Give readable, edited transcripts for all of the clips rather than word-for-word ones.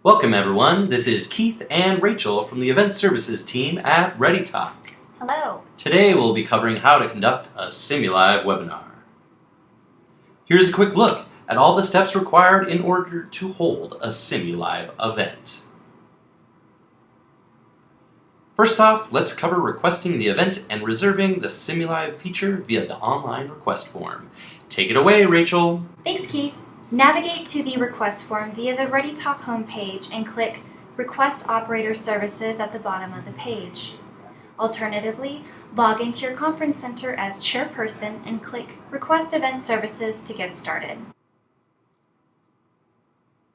Welcome everyone, this is Keith and Rachel from the Event Services team at ReadyTalk. Hello. Today we'll be covering how to conduct a Simulive webinar. Here's a quick look at all the steps required in order to hold a Simulive event. First off, let's cover requesting the event and reserving the Simulive feature via the online request form. Take it away, Rachel. Thanks, Keith. Navigate to the request form via the ReadyTalk homepage and click Request Operator Services at the bottom of the page. Alternatively, log into your conference center as chairperson and click Request Event Services to get started.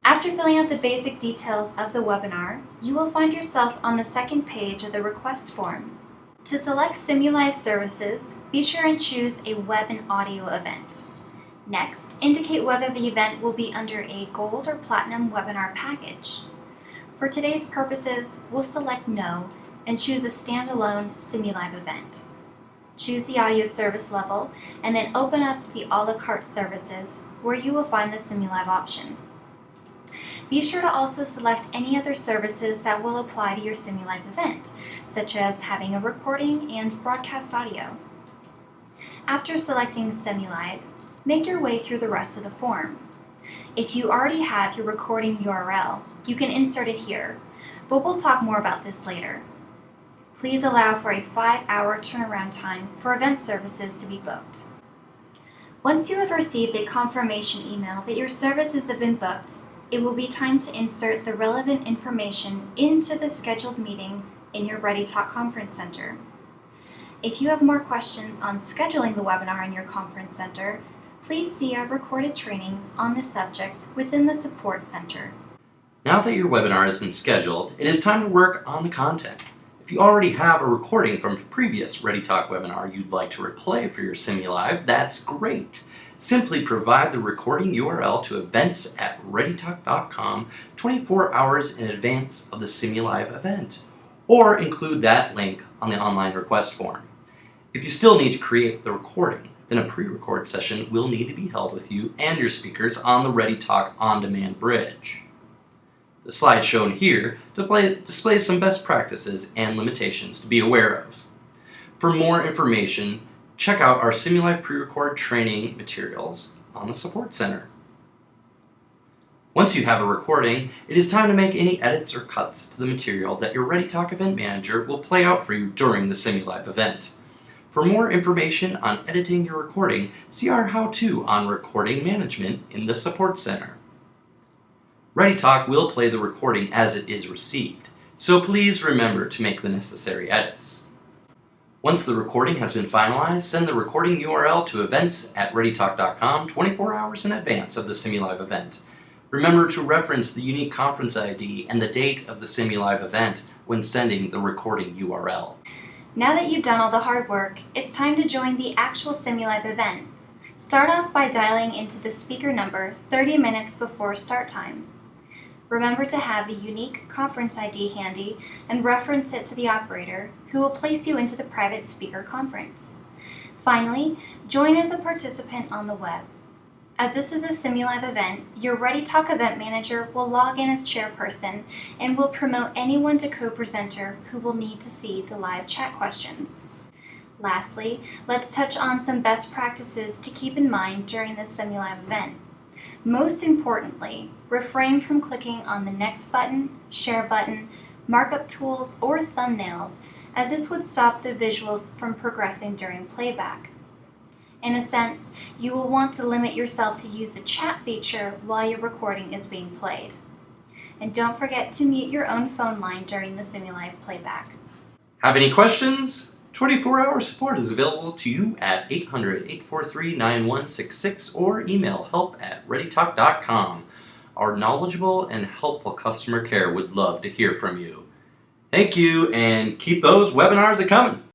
After filling out the basic details of the webinar, you will find yourself on the second page of the request form. To select Simulive services, be sure and choose a web and audio event. Next, indicate whether the event will be under a Gold or Platinum webinar package. For today's purposes, we'll select No and choose a standalone Simulive event. Choose the audio service level and then open up the a la carte services where you will find the Simulive option. Be sure to also select any other services that will apply to your Simulive event, such as having a recording and broadcast audio. After selecting Simulive, make your way through the rest of the form. If you already have your recording URL, you can insert it here, but we'll talk more about this later. Please allow for a 5-hour turnaround time for event services to be booked. Once you have received a confirmation email that your services have been booked, it will be time to insert the relevant information into the scheduled meeting in your ReadyTalk Conference Center. If you have more questions on scheduling the webinar in your conference center, please see our recorded trainings on this subject within the Support Center. Now that your webinar has been scheduled, it is time to work on the content. If you already have a recording from a previous ReadyTalk webinar you'd like to replay for your Simulive, that's great. Simply provide the recording URL to events@readytalk.com 24 hours in advance of the Simulive event, or include that link on the online request form. If you still need to create the recording, then a pre-record session will need to be held with you and your speakers on the ReadyTalk on-demand bridge. The slide shown here displays some best practices and limitations to be aware of. For more information, check out our Simulive pre-record training materials on the Support Center. Once you have a recording, it is time to make any edits or cuts to the material that your ReadyTalk event manager will play out for you during the Simulive event. For more information on editing your recording, see our how-to on recording management in the Support Center. ReadyTalk will play the recording as it is received, so please remember to make the necessary edits. Once the recording has been finalized, send the recording URL to events@readytalk.com 24 hours in advance of the Simulive event. Remember to reference the unique conference ID and the date of the Simulive event when sending the recording URL. Now that you've done all the hard work, it's time to join the actual Simulive event. Start off by dialing into the speaker number 30 minutes before start time. Remember to have the unique conference ID handy and reference it to the operator, who will place you into the private speaker conference. Finally, join as a participant on the web. As this is a Simulive event, your ReadyTalk event manager will log in as chairperson and will promote anyone to co-presenter who will need to see the live chat questions. Lastly, let's touch on some best practices to keep in mind during the Simulive event. Most importantly, refrain from clicking on the next button, share button, markup tools, or thumbnails, as this would stop the visuals from progressing during playback. In a sense, you will want to limit yourself to use the chat feature while your recording is being played. And don't forget to mute your own phone line during the Simulive playback. Have any questions? 24-hour support is available to you at 800-843-9166 or email help@readytalk.com. Our knowledgeable and helpful customer care would love to hear from you. Thank you, and keep those webinars a-coming.